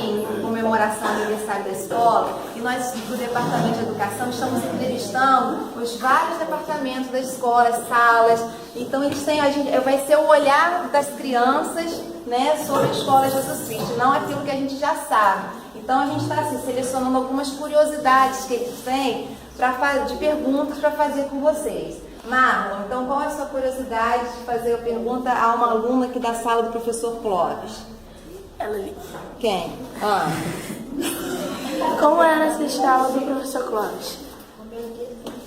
em comemoração ao aniversário da escola, e nós do Departamento de Educação estamos entrevistando os vários departamentos das escolas, salas. Então eles têm, vai ser o olhar das crianças, né, sobre a escola Jesus Cristo, não aquilo que a gente já sabe. Então a gente está assim, selecionando algumas curiosidades que eles têm de perguntas para fazer com vocês. Marlon, então qual é a sua curiosidade de fazer a pergunta a uma aluna aqui da sala do professor Clóvis? Ela ali. Quem? Como era assistir a aula do professor Clóvis?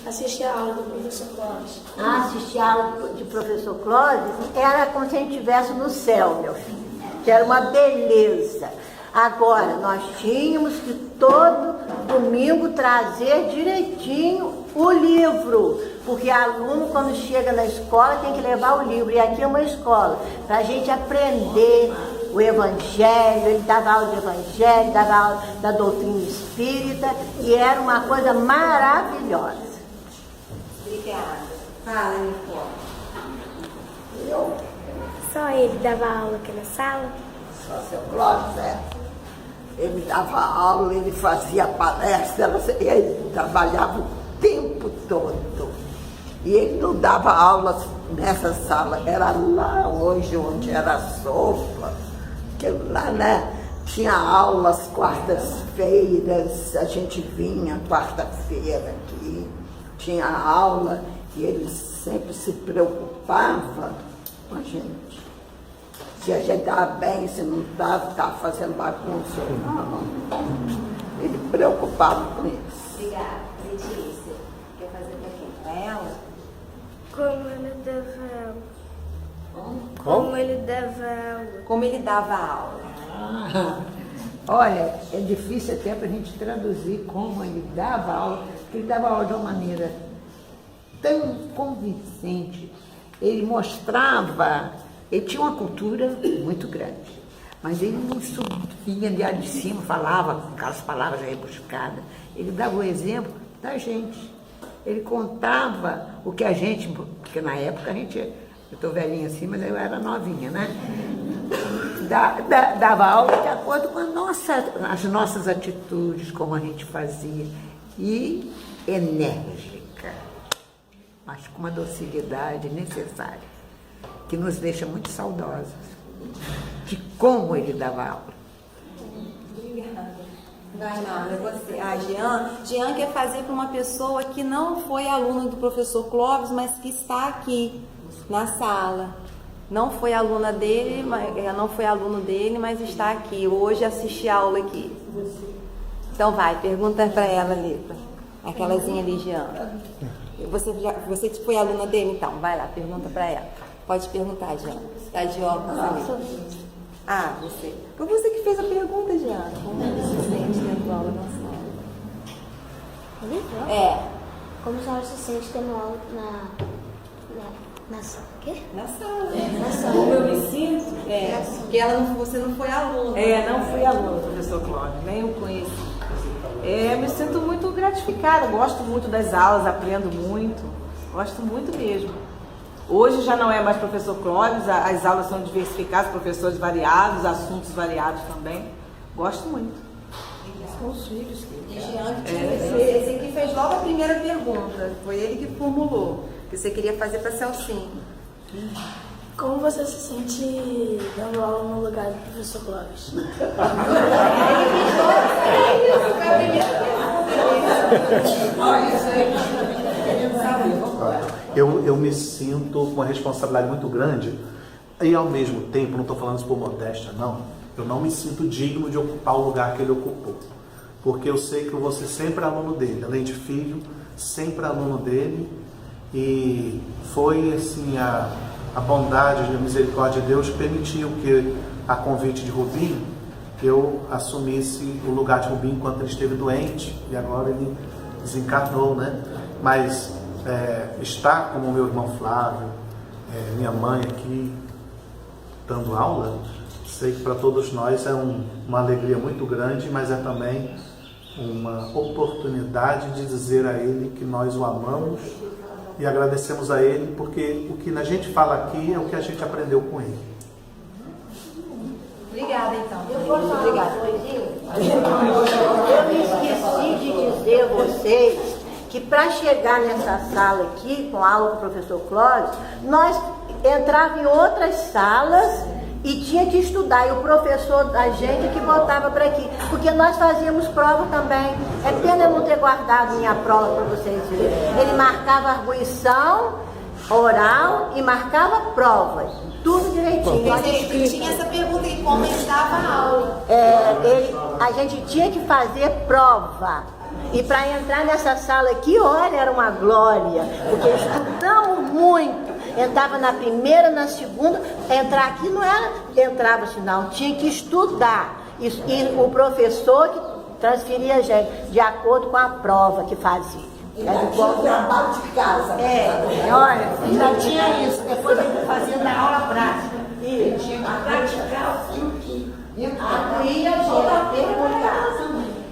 Assistir a aula do professor Clóvis. Assistir a aula de professor Clóvis era como se a gente estivesse no céu, meu filho, que era uma beleza. Agora, nós tínhamos que todo domingo trazer direitinho o livro, porque aluno, quando chega na escola, tem que levar o livro, e aqui é uma escola, para a gente aprender o Evangelho. Ele dava aula de Evangelho, dava aula da doutrina espírita, e era uma coisa maravilhosa. Obrigada. Fala, Nicole. Só ele dava aula aqui na sala? Só seu Clóvis, ele dava aula, ele fazia palestra, ele trabalhava o tempo todo. E ele não dava aulas nessa sala, era lá hoje, onde era a sopa, que lá, né, tinha aulas quartas-feiras, a gente vinha quarta-feira aqui, tinha aula, e ele sempre se preocupava com a gente. Se a gente estava bem, se não estava fazendo bagunça ou não. Ele preocupava com isso. Obrigada. Letícia, quer fazer para quem? Para ela? Como ele dava aula? Como ele dava aula? Como ele dava aula? Olha, é difícil até para a gente traduzir como ele dava aula, porque ele dava aula de uma maneira tão convincente. Ele mostrava, ele tinha uma cultura muito grande, mas ele não subia de cima, falava com aquelas palavras rebuscadas. Ele dava o exemplo da gente. Ele contava o que a gente, porque na época a gente, eu estou velhinha assim, mas eu era novinha, né? Dava aula de acordo com as nossas atitudes, como a gente fazia, e enérgica, mas com uma docilidade necessária, que nos deixa muito saudosas de como ele dava aula. Obrigada. Vai, Marla, você. Jean quer fazer para uma pessoa que não foi aluna do professor Clóvis, mas que está aqui na sala. Não foi aluna dele, não foi aluno dele, mas está aqui. Hoje assisti a aula aqui. Então vai, pergunta para ela ali, aquelazinha ali, Jean. Você foi aluna dele, então? Vai lá, pergunta para ela. Pode perguntar, Jean. Está de óculos ali. Você. Foi você que fez a pergunta, Jean. Como você se sente tendo aula na sala? Como a senhora se sente tendo aula na sala? O quê? Na sala. Na sala. Como eu me sinto? Porque você não foi aluna. Não fui aluna do professor Clóvis, nem o conheci. Me sinto muito gratificada, gosto muito das aulas, aprendo muito, gosto muito mesmo. Hoje já não é mais professor Clóvis, as aulas são diversificadas, professores variados, assuntos variados também. Gosto muito. São os filhos dele. Esse aqui fez logo a primeira pergunta, foi ele que formulou, que você queria fazer para Celcinho. Como você se sente dando aula no lugar do professor Clóvis? Eu me sinto com uma responsabilidade muito grande e, ao mesmo tempo, não estou falando isso por modéstia, não, eu não me sinto digno de ocupar o lugar que ele ocupou, porque eu sei que eu vou ser sempre aluno dele, além de filho, sempre aluno dele, e foi assim a bondade e a misericórdia de Deus permitiu que, a convite de Rubinho, eu assumisse o lugar de Rubinho enquanto ele esteve doente, e agora ele desencarnou, né? Mas estar como meu irmão Flávio, minha mãe aqui, dando aula, sei que para todos nós é uma alegria muito grande, mas é também uma oportunidade de dizer a ele que nós o amamos e agradecemos a ele, porque o que a gente fala aqui é o que a gente aprendeu com ele. Obrigada. Obrigada, então. Eu posso falar uma coisinha? Eu esqueci de dizer a vocês que para chegar nessa sala aqui, com a aula com o professor Clóvis, nós entrávamos em outras salas e tinha que estudar. E o professor da gente que voltava para aqui, porque nós fazíamos prova também. É pena eu não ter guardado minha prova para vocês verem. Ele marcava arguição oral e marcava provas. Tudo direitinho. Tinha essa pergunta aí, como ele dava aula. A gente tinha que fazer prova. E para entrar nessa sala aqui, olha, era uma glória, porque estudamos muito. Entrava na primeira, na segunda, entrar aqui não era, entrava-se não, tinha que estudar. E o professor que transferia a gente de acordo com a prova que fazia. Ainda tinha o trabalho de casa. Olha, ainda tinha isso, depois ele fazia na aula prática. Ele tinha que praticar assim que Incluía a gente perguntar.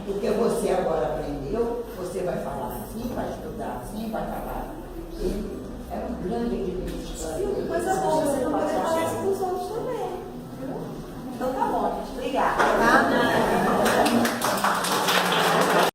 porque você agora aprendeu, você vai falar assim, vai estudar assim, vai falar assim. É um grande administrador.